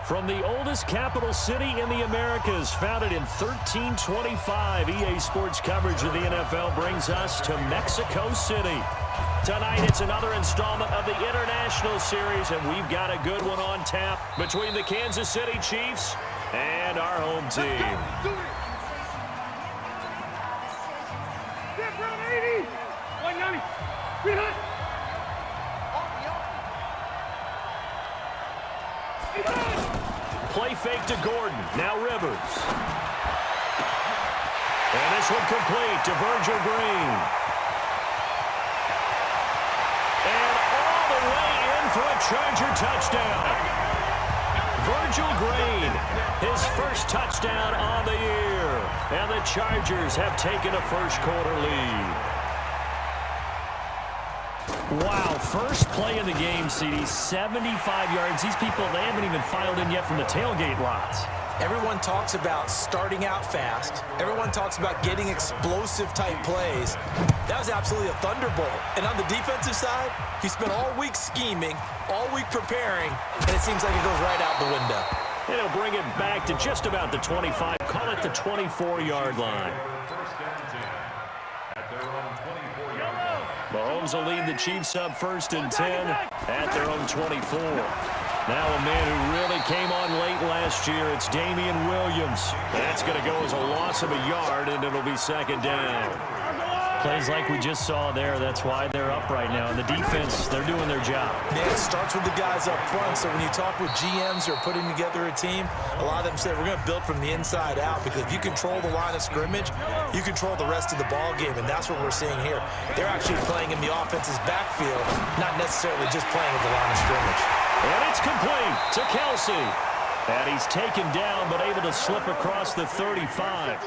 From the oldest capital city in the Americas, founded in 1325, EA Sports coverage of the NFL brings us to Mexico City. Tonight, it's another installment of the International Series, and we've got a good one on tap between the Kansas City Chiefs and our home team. Play fake to Gordon. Now Rivers. And this one complete to Virgil Green. And all the way in for a Charger touchdown. Virgil Green, his first touchdown on the year. And the Chargers have taken a first-quarter lead. Wow, first play of the game, CD, 75 yards. These people, they haven't even filed in yet from the tailgate lots. Everyone talks about starting out fast. Everyone talks about getting explosive-type plays. That was absolutely a thunderbolt. And on the defensive side, he spent all week scheming, all week preparing, and it seems like it goes right out the window. And he'll bring it back to just about the 25. Call it the 24-yard line. Mahomes will lead the Chiefs up 1st and 10 at their own 24. Now a man who really came on late last year, it's Damian Williams. That's going to go as a loss of a yard, and it'll be 2nd down. Plays like we just saw there, that's why they're up right now. And the defense, they're doing their job. Yeah, it starts with the guys up front. So when you talk with GMs who are putting together a team, a lot of them say we're going to build from the inside out, because if you control the line of scrimmage, you control the rest of the ball game, and that's what we're seeing here. They're actually playing in the offense's backfield, not necessarily just playing at the line of scrimmage. And it's complete to Kelsey. And he's taken down, but able to slip across the 35.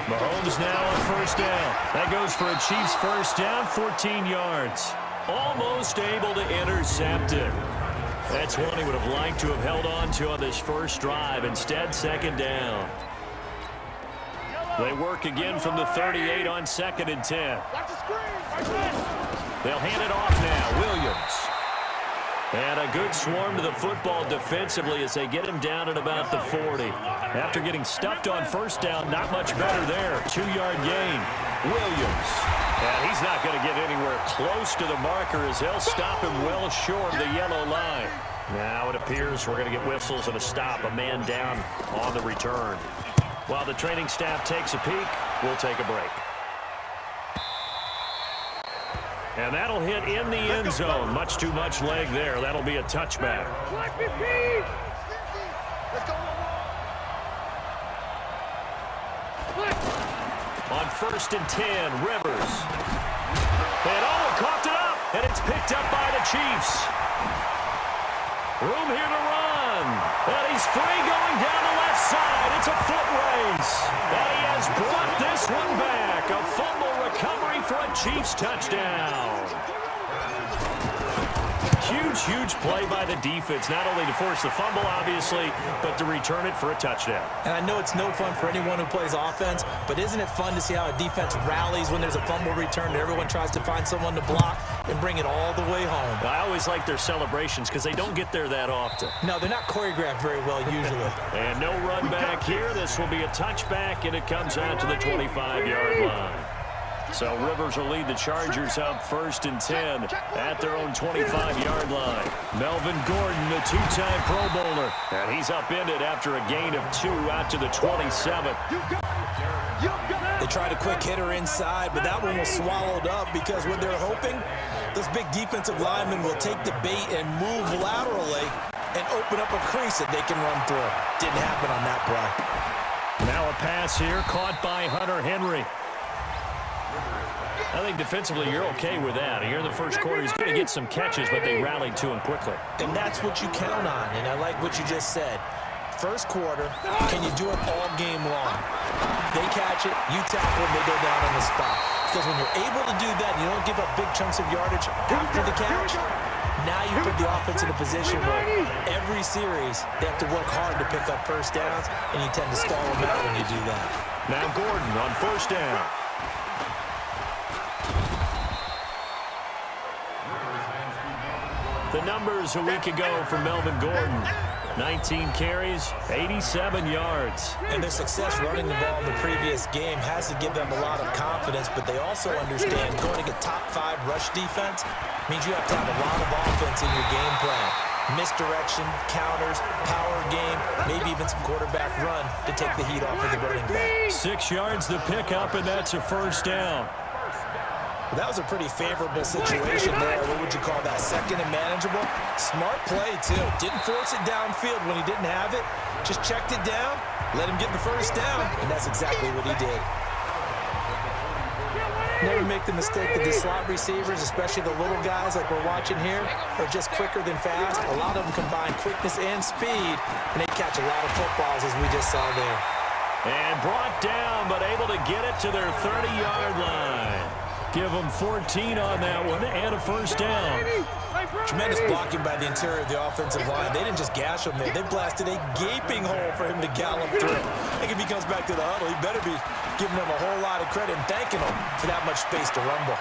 Mahomes now on 1st down. That goes for a Chiefs 1st down, 14 yards. Almost able to intercept it. That's one he would have liked to have held on to on this first drive. Instead, 2nd down. They work again from the 38 on 2nd and 10. They'll hand it off now. Williams. And a good swarm to the football defensively as they get him down at about the 40. After getting stuffed on 1st down, not much better there. 2-yard gain. Williams. And he's not going to get anywhere close to the marker as they'll stop him well short of the yellow line. Now it appears we're going to get whistles and a stop. A man down on the return. While the training staff takes a peek, we'll take a break. And that'll hit in the end zone. Much too much leg there. That'll be a touchback. On 1st and 10, Rivers. And coughed it up. And it's picked up by the Chiefs. Room here to run. And he's free going down the left side. It's a foot race. And he has brought this one back. A fumble recovery for a Chiefs touchdown. Huge play by the defense, not only to force the fumble, obviously, but to return it for a touchdown. And I know it's no fun for anyone who plays offense, but isn't it fun to see how a defense rallies when there's a fumble return and everyone tries to find someone to block and bring it all the way home? I always like their celebrations because they don't get there that often. No, they're not choreographed very well usually. And no run back here. This will be a touchback, and it comes out to the 25-yard line. So Rivers will lead the Chargers up 1st and 10 at their own 25-yard line. Melvin Gordon, the 2-time Pro Bowler. And he's upended after a gain of 2 out to the 27. They tried a quick hitter inside, but that one was swallowed up because when they're hoping, those big defensive linemen will take the bait and move laterally and open up a crease that they can run through. Didn't happen on that play. Now a pass here caught by Hunter Henry. I think defensively you're okay with that. Here in the first quarter, he's going to get some catches, but they rallied to him quickly. And that's what you count on, and I like what you just said. First quarter, can you do it all game long? They catch it, you tackle them, they go down on the spot. Because when you're able to do that, and you don't give up big chunks of yardage after the catch, now you put the offense in a position where every series they have to work hard to pick up first downs, and you tend to stall them out when you do that. Now Gordon on 1st down. The numbers a week ago for Melvin Gordon. 19 carries, 87 yards. And their success running the ball in the previous game has to give them a lot of confidence, but they also understand going to get top 5 rush defense means you have to have a lot of offense in your game plan. Misdirection, counters, power game, maybe even some quarterback run to take the heat off of the running back. 6 yards the pickup, and that's a first down. That was a pretty favorable situation there. What would you call that? Second and manageable? Smart play, too. Didn't force it downfield when he didn't have it. Just checked it down, let him get the first down, and that's exactly what he did. Never make the mistake that the slot receivers, especially the little guys like we're watching here, are just quicker than fast. A lot of them combine quickness and speed, and they catch a lot of footballs, as we just saw there. And brought down, but able to get it to their 30-yard line. Give them 14 on that one and a first down. Tremendous blocking by the interior of the offensive line. They didn't just gash him there. They blasted a gaping hole for him to gallop through. I think if he comes back to the huddle, he better be giving them a whole lot of credit and thanking them for that much space to rumble.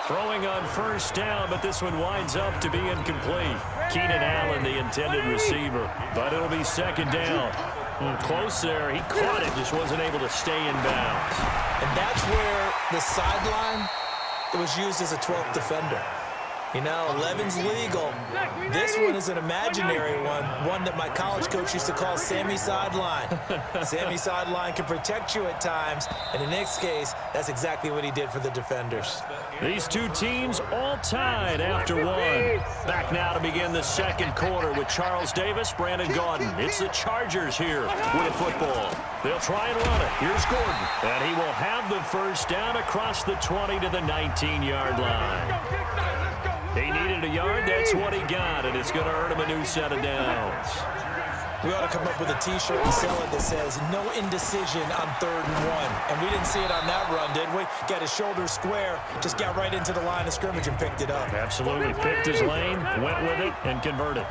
Throwing on first down, but this one winds up to be incomplete. Keenan Allen, the intended receiver, but it'll be second down. Close there. He caught it, just wasn't able to stay in bounds. And that's where the sideline was used as a 12th defender. You know, 11's legal. This one is an imaginary one that my college coach used to call Sammy Sideline. Sammy Sideline can protect you at times, and in this case, that's exactly what he did for the defenders. These two teams all tied after one. Back now to begin the second quarter with Charles Davis, Brandon Gaudin. It's the Chargers here with a football. They'll try and run it. Here's Gordon. And he will have the first down across the 20 to the 19-yard line. He needed a yard. That's what he got, and it's going to earn him a new set of downs. We ought to come up with a T-shirt and sell it that says, no indecision on 3rd and 1. And we didn't see it on that run, did we? Got his shoulder square, just got right into the line of scrimmage and picked it up. Absolutely. Picked his lane, went with it, and converted.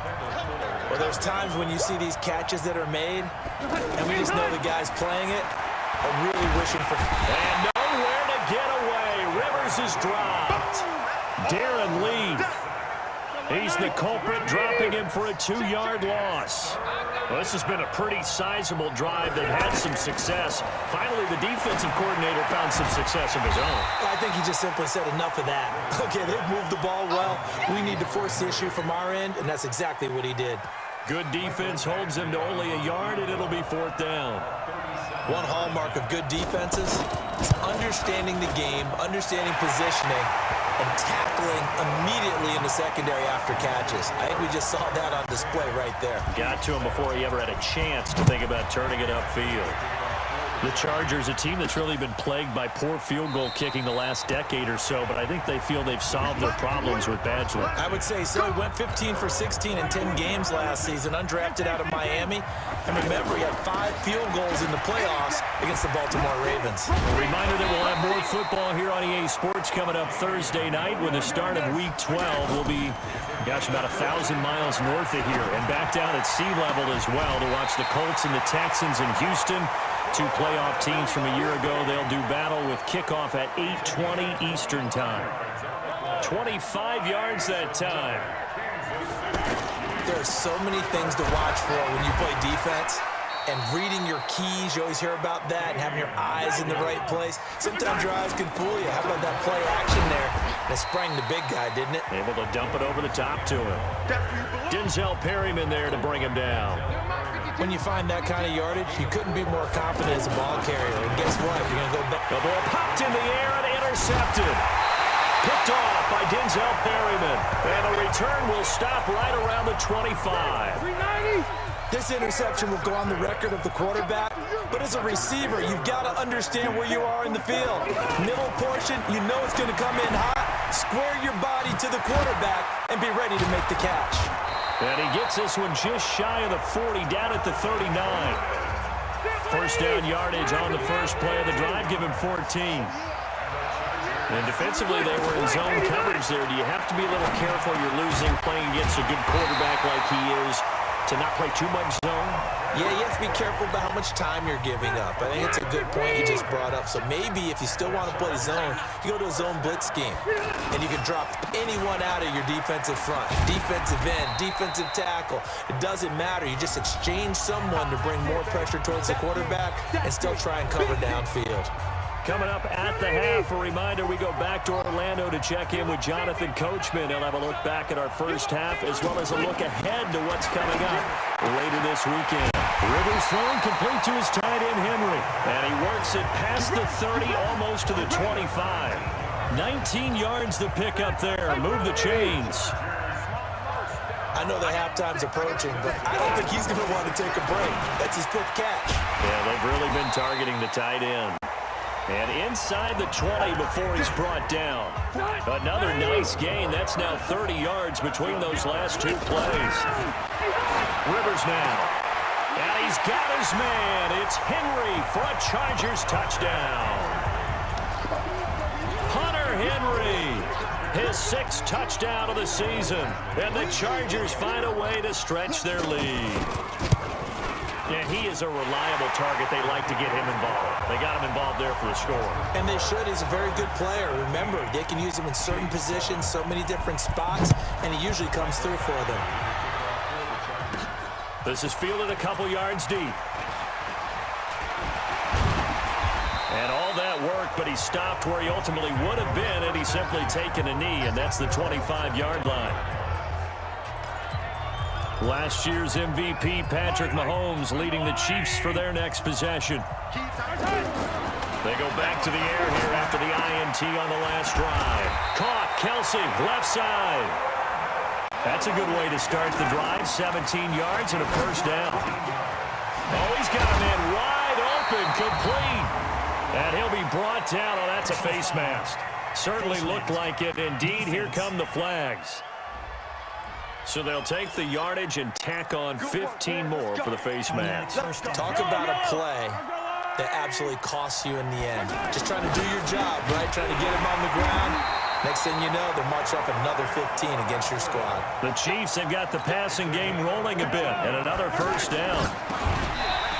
Well, there's times when you see these catches that are made, and we just know the guys playing it are really wishing for... And nowhere to get away. Rivers is dropped. Darren Lee. He's the culprit, dropping him for a 2-yard loss. Well, this has been a pretty sizable drive that had some success. Finally, the defensive coordinator found some success of his own. I think he just simply said enough of that. Okay, they've moved the ball well. We need to force the issue from our end, and that's exactly what he did. Good defense holds him to only a yard, and it'll be 4th down. One hallmark of good defenses is understanding the game, understanding positioning, and tackling immediately in the secondary after catches. I think we just saw that on display right there. Got to him before he ever had a chance to think about turning it upfield. The Chargers, a team that's really been plagued by poor field goal kicking the last decade or so, but I think they feel they've solved their problems with Badger. I would say so. He went 15 for 16 in 10 games last season, undrafted out of Miami. And remember, he had 5 field goals in the playoffs against the Baltimore Ravens. A reminder that we'll have more football here on EA Sports coming up Thursday night with the start of Week 12. We'll be, gosh, about 1,000 miles north of here and back down at sea level as well to watch the Colts and the Texans in Houston. 2 playoff teams from a year ago. They'll do battle with kickoff at 8:20 Eastern time. 25 yards that time. There are so many things to watch for when you play defense. And reading your keys, you always hear about that, and having your eyes in the right place. Sometimes your eyes can fool you. How about that play action there? That sprang the big guy, didn't it? Able to dump it over the top to him. Denzel Perryman there to bring him down. When you find that kind of yardage, you couldn't be more confident as a ball carrier. And guess what? You're going to go back. The ball popped in the air and intercepted. Picked off by Denzel Perryman. And a return will stop right around the 25. 390. This interception will go on the record of the quarterback, but as a receiver, you've got to understand where you are in the field. Middle portion, you know it's going to come in hot. Square your body to the quarterback and be ready to make the catch. And he gets this one just shy of the 40, down at the 39. First down yardage on the first play of the drive, give him 14. And defensively, they were in zone coverage there. Do you have to be a little careful? You're losing, playing against a good quarterback like he is. to not play too much zone? Yeah, you have to be careful about how much time you're giving up. I think it's a good point you just brought up. So maybe if you still want to play zone, you go to a zone blitz scheme. And you can drop anyone out of your defensive front, defensive end, defensive tackle. It doesn't matter. You just exchange someone to bring more pressure towards the quarterback and still try and cover downfield. Coming up at the half, a reminder, we go back to Orlando to check in with Jonathan Coachman. He'll have a look back at our first half as well as a look ahead to what's coming up later this weekend. Rivers throwing complete to his tight end, Henry. And he works it past the 30, almost to the 25. 19 yards the pick up there. Move the chains. I know the halftime's approaching, but I don't think he's going to want to take a break. That's his fifth catch. Yeah, they've really been targeting the tight end. And inside the 20 before he's brought down. Another nice gain. That's now 30 yards between those last two plays. Rivers now. And he's got his man. It's Henry for a Chargers touchdown. Hunter Henry, his sixth touchdown of the season. And the Chargers find a way to stretch their lead. And he is a reliable target. They like to get him involved. They got him involved there for the score. And they should. He's a very good player. Remember, they can use him in certain positions, so many different spots, and he usually comes through for them. This is fielded a couple yards deep. And all that work, but he stopped where he ultimately would have been had he simply taken a knee, and that's the 25-yard line. Last year's MVP, Patrick Mahomes, leading the Chiefs for their next possession. They go back to the air here after the INT on the last drive. Caught, Kelsey, left side. That's a good way to start the drive. 17 yards and a first down. Oh, he's got a man wide open, complete. And he'll be brought down. Oh, that's a face mask. Certainly looked like it. Indeed, here come the flags. So they'll take the yardage and tack on 15 more for the face mask. Talk about a play that absolutely costs you in the end. Just trying to do your job, right? Trying to get him on the ground. Next thing you know, they'll march up another 15 against your squad. The Chiefs have got the passing game rolling a bit, and another first down.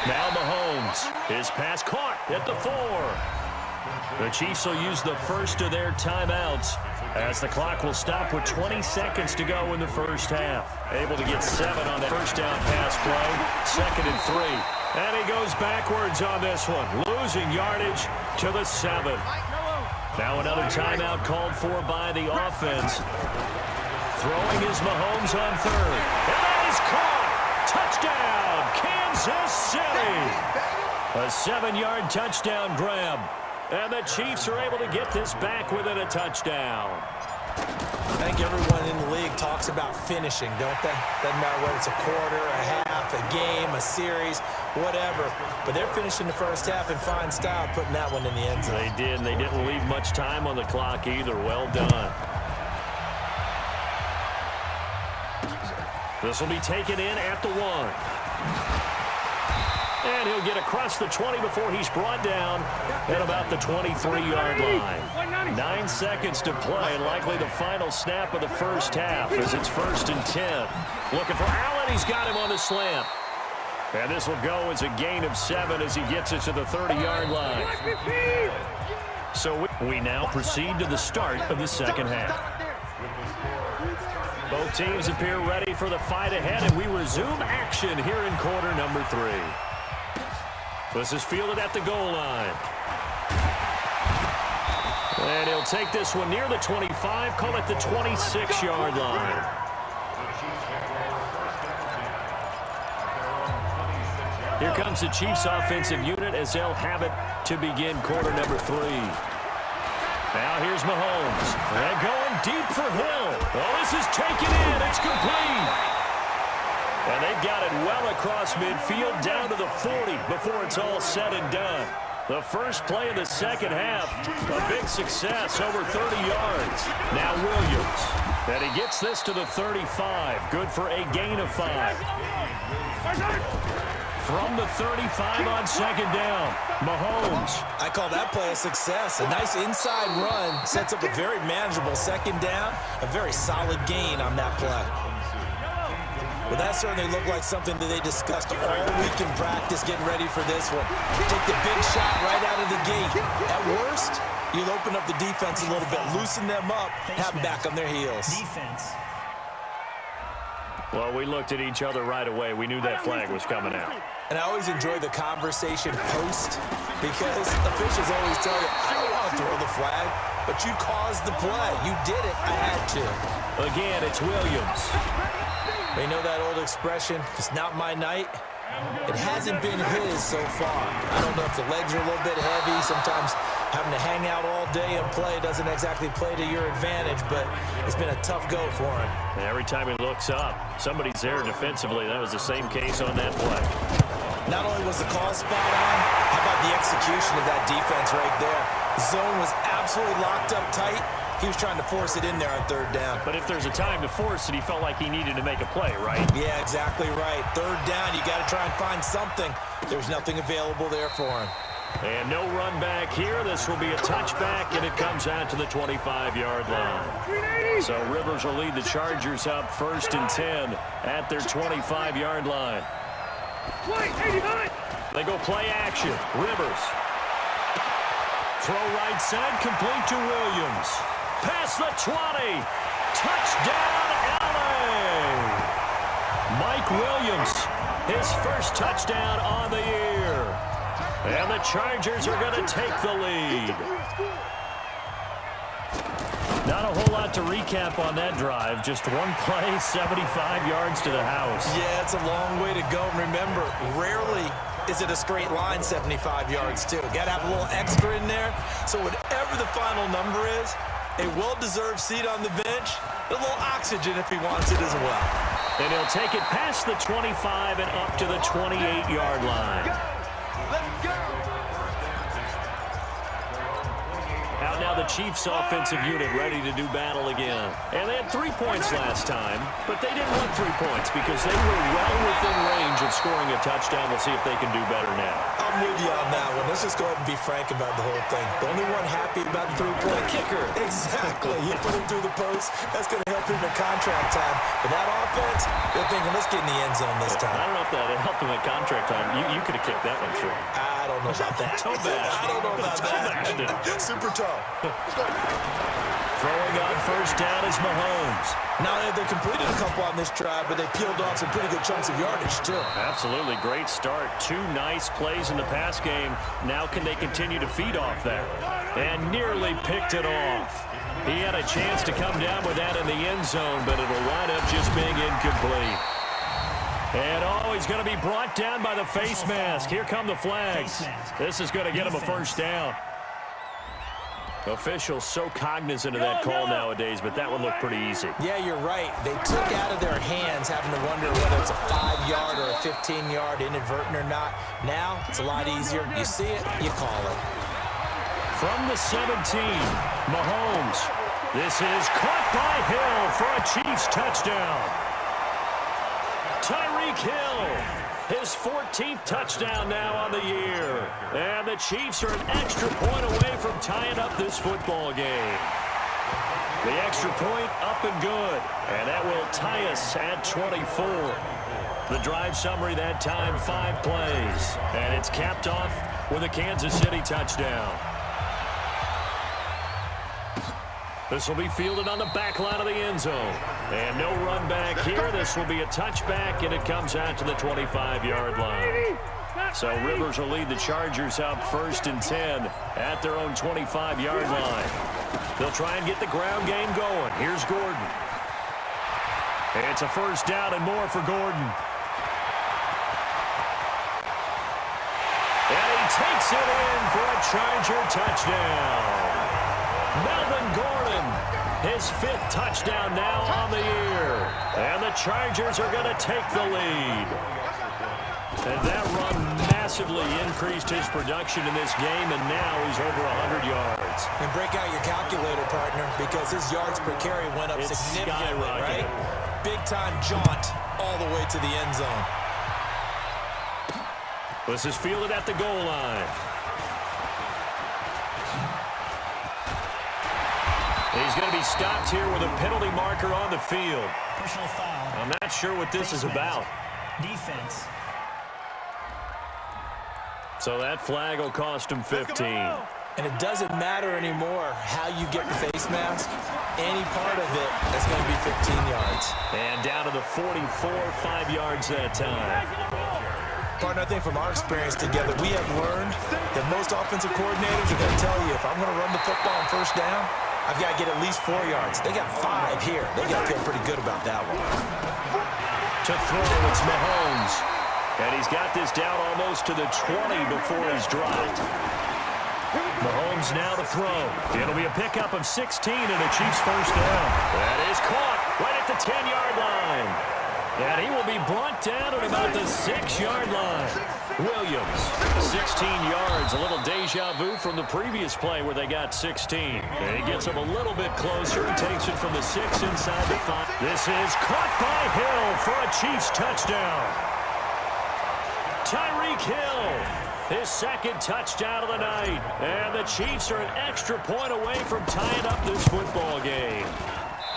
Now Mahomes. His pass caught at the 4. The Chiefs will use the first of their timeouts as the clock will stop with 20 seconds to go in the first half. Able to get 7 on that first down pass play. 2nd and 3. And he goes backwards on this one. Losing yardage to the 7. Now another timeout called for by the offense. Throwing is Mahomes on 3rd. And that is caught. Touchdown, Kansas City. A 7-yard touchdown grab. And the Chiefs are able to get this back within a touchdown. I think everyone in the league talks about finishing, don't they? Doesn't matter whether it's a quarter, a half, a game, a series, whatever. But they're finishing the first half in fine style, putting that one in the end zone. They did, and they didn't leave much time on the clock either. Well done. This will be taken in at the 1. And he'll get across the 20 before he's brought down at about the 23-yard line. 9 seconds to play, and likely the final snap of the first half as it's 1st and 10. Looking for Allen. He's got him on the slant. And this will go as a gain of 7 as he gets it to the 30-yard line. So we now proceed to the start of the second half. Both teams appear ready for the fight ahead, and we resume action here in quarter number 3. This is fielded at the goal line. And he'll take this one near the 25, call it the 26-yard line. Here comes the Chiefs offensive unit as they'll have it to begin quarter number 3. Now here's Mahomes. And going deep for Hill. Oh, this is taken in. It's complete. And they've got it well across midfield down to the 40 before it's all said and done. The first play of the second half, a big success, over 30 yards. Now Williams. And he gets this to the 35. Good for a gain of 5. From the 35 on second down, Mahomes. I call that play a success. A nice inside run sets up a very manageable second down. A very solid gain on that play. Well, that certainly looked like something that they discussed all week in practice getting ready for this one. Take the big shot right out of the gate. At worst, you'll open up the defense a little bit, loosen them up, have them back on their heels. Defense. Well, we looked at each other right away. We knew that flag was coming out. And I always enjoy the conversation post because officials always tell you, I don't want to throw the flag, but you caused the play. You did it. I had to. Again, it's Williams. They know that old expression, it's not my night. It hasn't been his so far. I don't know if the legs are a little bit heavy. Sometimes having to hang out all day and play doesn't exactly play to your advantage, but it's been a tough go for him. And every time he looks up, somebody's there defensively. That was the same case on that play. Not only was the call spot on, how about the execution of that defense right there? The zone was absolutely locked up tight. He was trying to force it in there on third down. But if there's a time to force it, he felt like he needed to make a play, right? Yeah, exactly right. Third down, you got to try and find something. There's nothing available there for him. And no run back here. This will be a touchback, and it comes out to the 25-yard line. So Rivers will lead the Chargers up 1st and 10 at their 25-yard line. They go play action. Rivers. Throw right side, complete to Williams. Past the 20. Touchdown, LA. Mike Williams, his first touchdown on the year. And the Chargers are going to take the lead. Not a whole lot to recap on that drive. Just one play, 75 yards to the house. Yeah, it's a long way to go. Remember, rarely is it a straight line 75 yards, too. Got to have a little extra in there. So whatever the final number is, a well-deserved seat on the bench, a little oxygen if he wants it as well. And he'll take it past the 25 and up to the 28-yard line. Out now the Chiefs offensive unit ready to do battle again. And they had 3 points last time, but they didn't want 3 points because they were well within range of scoring a touchdown. We'll see if they can do better now. I'm with you on that one. Let's just go ahead and be frank about the whole thing. The only one happy about the three-point kicker. Exactly. You put him through the post. That's going to help him in contract time. But that offense, they're thinking, let's get in the end zone this time. I don't know if that helped him at contract time. You could have kicked that one through. I don't know about that. I don't know about that. Super tough. Throwing on first down is Mahomes. Now they completed a couple on this drive, but they peeled off some pretty good chunks of yardage, too. Absolutely. Great start. 2 nice plays in the pass game. Now can they continue to feed off that? And nearly picked it off. He had a chance to come down with that in the end zone, but it'll wind up just being incomplete. And he's going to be brought down by the face mask. Here come the flags. This is going to get him a first down. Officials so cognizant of that call nowadays, but that one looked pretty easy. Yeah, you're right. They took out of their hands having to wonder whether it's a 5-yard or a 15-yard inadvertent or not. Now, it's a lot easier. You see it, you call it. From the 17, Mahomes. This is caught by Hill for a Chiefs touchdown. Tyreek Hill. His 14th touchdown now on the year. And the Chiefs are an extra point away from tying up this football game. The extra point up and good. And that will tie us at 24. The drive summary that time, 5 plays. And it's capped off with a Kansas City touchdown. This will be fielded on the back line of the end zone. And no run back here. This will be a touchback, and it comes out to the 25-yard line. So Rivers will lead the Chargers up 1st and 10 at their own 25-yard line. They'll try and get the ground game going. Here's Gordon. It's a first down and more for Gordon. And he takes it in for a Charger touchdown. Melvin Gordon, his 5th touchdown now on the year. And the Chargers are going to take the lead. And that run massively increased his production in this game, and now he's over 100 yards. And break out your calculator, partner, because his yards per carry went up significantly, right? Big-time jaunt all the way to the end zone. This is fielded at the goal line. He's going to be stopped here with a penalty marker on the field. Personal foul. I'm not sure what this is about. Defense. So that flag will cost him 15. And it doesn't matter anymore how you get the face mask. Any part of it is going to be 15 yards. And down to the 44, 5 yards that time. Partner, I think from our experience together, we have learned that most offensive coordinators are going to tell you, if I'm going to run the football on first down, I've got to get at least 4 yards. They got 5 here. They got to feel pretty good about that one. To throw, it's Mahomes. And he's got this down almost to the 20 before he's dropped. Mahomes now to throw. It'll be a pickup of 16 and a Chiefs first down. That is caught right at the 10-yard line. And he will be brought down at about the 6-yard line. Williams, 16 yards. A little deja vu from the previous play where they got 16. And he gets him a little bit closer and takes it from the 6 inside the 5. This is caught by Hill for a Chiefs touchdown. Tyreek Hill, his second touchdown of the night. And the Chiefs are an extra point away from tying up this football game.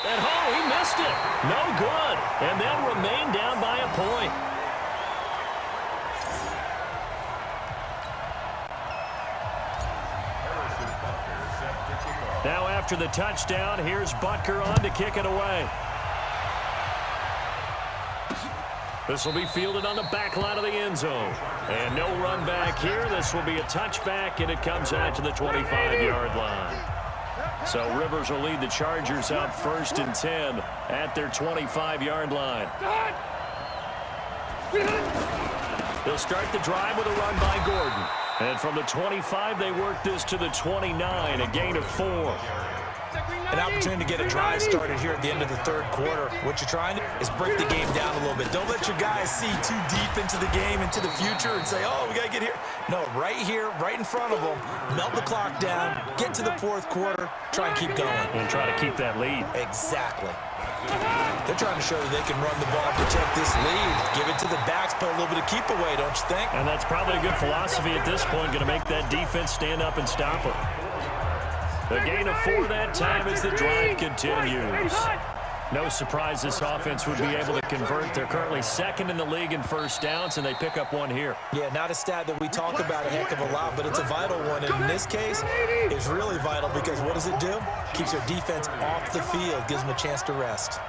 And oh, he missed it. No good. And they'll remain down by a point. Now after the touchdown, here's Butker on to kick it away. This will be fielded on the back line of the end zone. And no run back here. This will be a touchback, and it comes out to the 25-yard line. So Rivers will lead the Chargers up 1st and 10 at their 25-yard line. They'll start the drive with a run by Gordon. And from the 25, they work this to the 29, a gain of 4. An opportunity to get a drive started here at the end of the third quarter. What you're trying to do is break the game down a little bit. Don't let your guys see too deep into the game, into the future, and say, oh, we got to get here. No, right here, right in front of them, melt the clock down, get to the fourth quarter, try and keep going. And try to keep that lead. Exactly. They're trying to show that they can run the ball, protect this lead, give it to the backs, play a little bit of keep away, don't you think? And that's probably a good philosophy at this point, going to make that defense stand up and stop it. A gain of 4 that time as the drive continues. No surprise this offense would be able to convert. They're currently 2nd in the league in first downs, and they pick up 1 here. Yeah, not a stat that we talk about a heck of a lot, but it's a vital one. And in this case, it's really vital because what does it do? Keeps their defense off the field, gives them a chance to rest.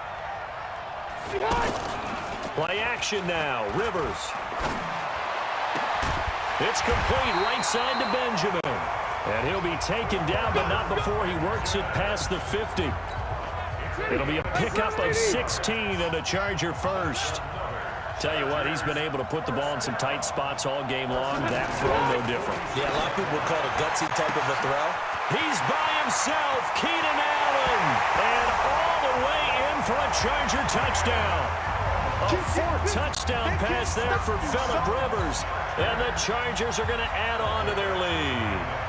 Play action now. Rivers. It's complete right side to Benjamin. And he'll be taken down, but not before he works it past the 50. It'll be a pickup of 16 and a Charger first. Tell you what, he's been able to put the ball in some tight spots all game long. That throw, no different. Yeah, a lot of people would call it a gutsy type of a throw. He's by himself, Keenan Allen. And all the way in for a Charger touchdown. A 4th touchdown pass there for Phillip Rivers. And the Chargers are going to add on to their lead.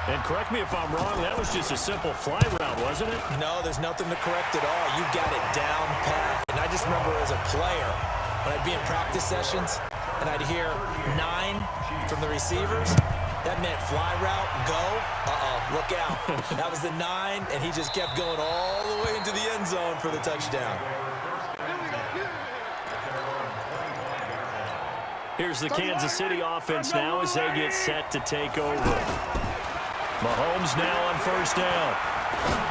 And correct me if I'm wrong, that was just a simple fly route, wasn't it? No, there's nothing to correct at all. You got it down pat. And I just remember as a player, when I'd be in practice sessions, and I'd hear 9 from the receivers, that meant fly route, go, look out. That was the 9, and he just kept going all the way into the end zone for the touchdown. Here's the Kansas City offense now as they get set to take over. Mahomes now on first down.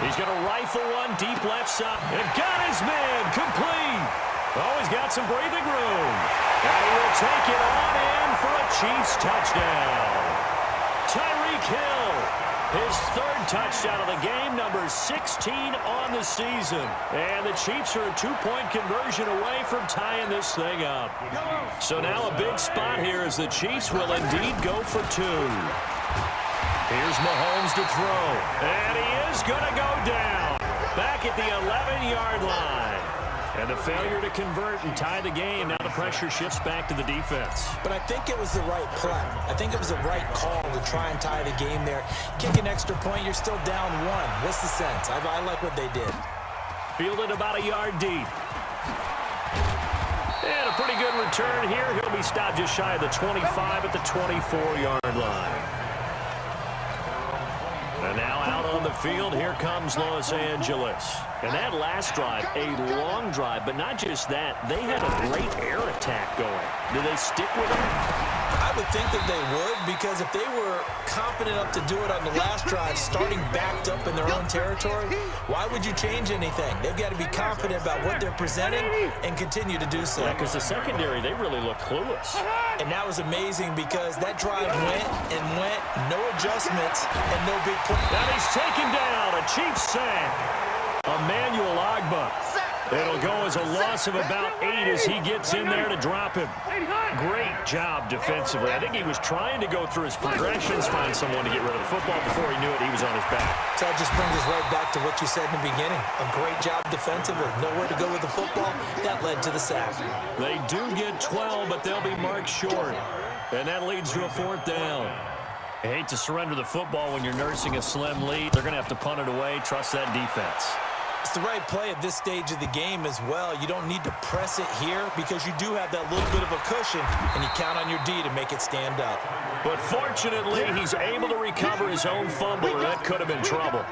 He's going to rifle one deep left side. And got his man complete. Oh, he's got some breathing room. And he will take it on in for a Chiefs touchdown. Tyreek Hill, his 3rd touchdown of the game, number 16 on the season. And the Chiefs are a 2-point conversion away from tying this thing up. So now a big spot here as the Chiefs will indeed go for 2. Here's Mahomes to throw. And he is going to go down. Back at the 11-yard line. And the failure to convert and tie the game. Now the pressure shifts back to the defense. But I think it was the right play. I think it was the right call to try and tie the game there. Kick an extra point, you're still down 1. What's the sense? I like what they did. Fielded about a yard deep. And a pretty good return here. He'll be stopped just shy of the 25 at the 24-yard line. And now out on the field. Here comes Los Angeles. And that last drive, a long drive, but not just that. They had a great air attack going. Do they stick with it? I would think that they would, because if they were confident enough to do it on the last drive, starting backed up in their own territory, why would you change anything? They've got to be confident about what they're presenting and continue to do so. Yeah, because the secondary, they really look clueless. And that was amazing because that drive went and went, no adjustments, and no big play. Now he's taken down, a Chiefs sack. Emmanuel Ogbah. It'll go as a loss of about 8 as he gets in there to drop him. Great job defensively. I think he was trying to go through his progressions, find someone to get rid of the football. Before he knew it, he was on his back. So that just brings us right back to what you said in the beginning. A great job defensively. Nowhere to go with the football. That led to the sack. They do get 12, but they'll be marked short. And that leads to a 4th down. I hate to surrender the football when you're nursing a slim lead. They're going to have to punt it away. Trust that defense. It's the right play at this stage of the game as well. You don't need to press it here because you do have that little bit of a cushion, and you count on your D to make it stand up. But fortunately, he's able to recover his own fumble, or that could have been trouble.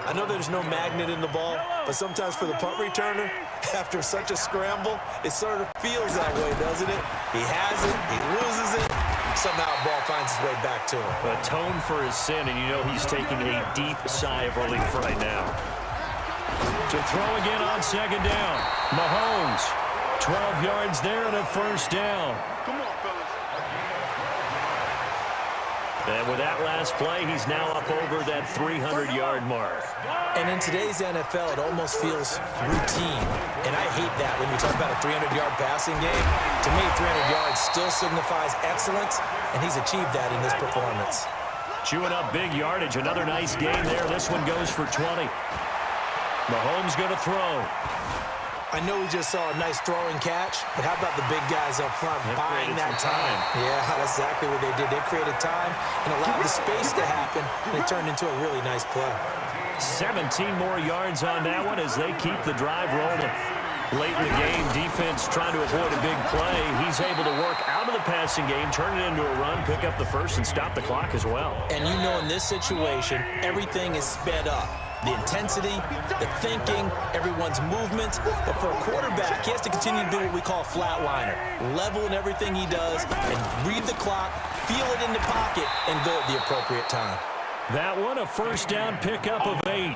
I know there's no magnet in the ball, but sometimes for the punt returner, after such a scramble, it sort of feels that way, doesn't it? He has it, he loses it, somehow the ball finds its way back to him. Atone for his sin, and you know he's taking a deep sigh of relief right now. To throw again on 2nd down. Mahomes, 12 yards there and a 1st down. Come on, fellas. And with that last play, he's now up over that 300-yard mark. And in today's NFL, it almost feels routine. And I hate that when you talk about a 300-yard passing game. To me, 300 yards still signifies excellence, and he's achieved that in this performance. Chewing up big yardage. Another nice game there. This one goes for 20. Mahomes going to throw. I know we just saw a nice throwing catch, but how about the big guys up front buying that time? Yeah, that's exactly what they did. They created time and allowed the space to happen, and it turned into a really nice play. 17 more yards on that one as they keep the drive rolling. Late in the game, defense trying to avoid a big play. He's able to work out of the passing game, turn it into a run, pick up the first, and stop the clock as well. And you know in this situation, everything is sped up. The intensity, the thinking, everyone's movements. But for a quarterback, he has to continue to do what we call a flatliner. Level in everything he does and read the clock, feel it in the pocket, and go at the appropriate time. That one, a 1st down pickup of 8.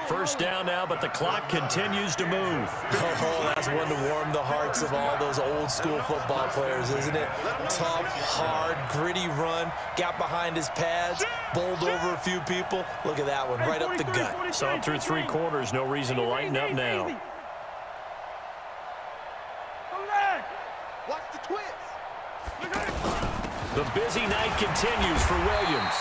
1st down now, but the clock continues to move. Oh, that's one to warm the hearts of all those old school football players, isn't it? Tough, hard, gritty run, got behind his pads, bowled over a few people. Look at that one, right up the gut. Saw it through 3 quarters, no reason to lighten up now. Watch the twist. The busy night continues for Williams.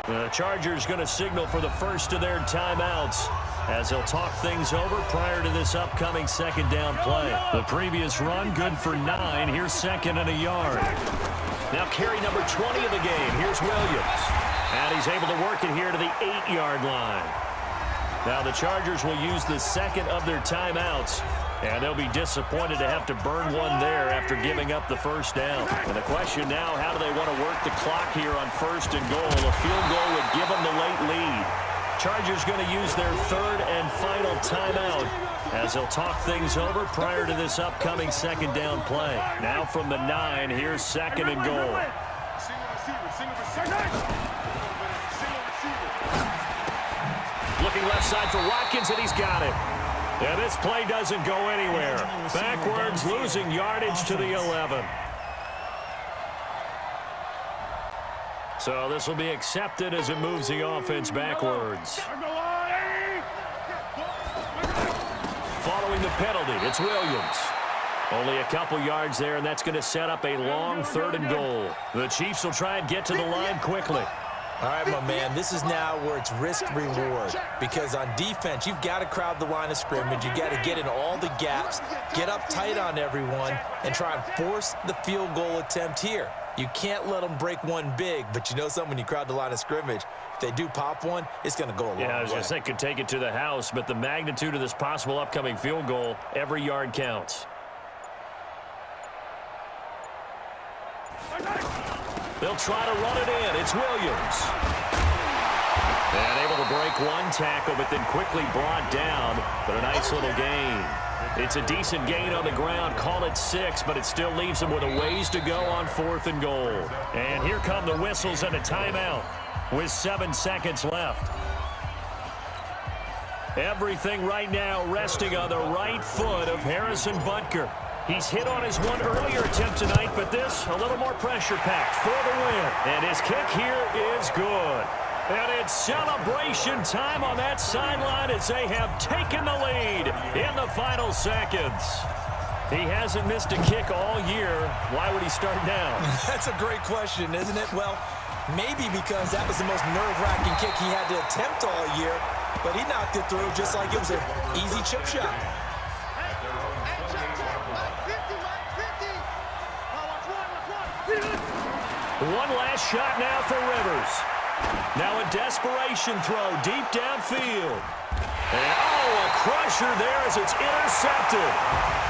The Chargers going to signal for the first of their timeouts as they'll talk things over prior to this upcoming 2nd down play. The previous run, good for 9. Here's 2nd and a yard. Now carry number 20 of the game. Here's Williams. And he's able to work it here to the 8-yard line. Now the Chargers will use the 2nd of their timeouts. And they'll be disappointed to have to burn one there after giving up the 1st down. And the question now, how do they want to work the clock here on 1st and goal? A field goal would give them the late lead. Chargers going to use their 3rd and final timeout as they'll talk things over prior to this upcoming 2nd down play. Now from the 9, here's 2nd and goal. Looking left side for Watkins, and he's got it. Yeah, this play doesn't go anywhere. Backwards, losing yardage to the 11. So this will be accepted as it moves the offense backwards. Following the penalty, it's Williams. Only a couple yards there, and that's going to set up a long 3rd and goal. The Chiefs will try and get to the line quickly. All right, my man, this is now where it's risk-reward, because on defense, you've got to crowd the line of scrimmage. You've got to get in all the gaps, get up tight on everyone, and try and force the field goal attempt here. You can't let them break one big, but you know something, when you crowd the line of scrimmage, if they do pop one, it's going to go a long way. Yeah, I was going to say, could take it to the house, but the magnitude of this possible upcoming field goal, every yard counts. They'll try to run it in. It's Williams. And able to break one tackle, but then quickly brought down. But a nice little gain. It's a decent gain on the ground. Call it 6, but it still leaves them with a ways to go on 4th and goal. And here come the whistles and a timeout with 7 seconds left. Everything right now resting on the right foot of Harrison Butker. He's hit on his one earlier attempt tonight, but this a little more pressure-packed for the win. And his kick here is good. And it's celebration time on that sideline as they have taken the lead in the final seconds. He hasn't missed a kick all year. Why would he start now? That's a great question, isn't it? Well, maybe because that was the most nerve-wracking kick he had to attempt all year, but he knocked it through just like it was an easy chip shot. One last shot now for Rivers. Now a desperation throw deep downfield. And, oh, a crusher there as it's intercepted.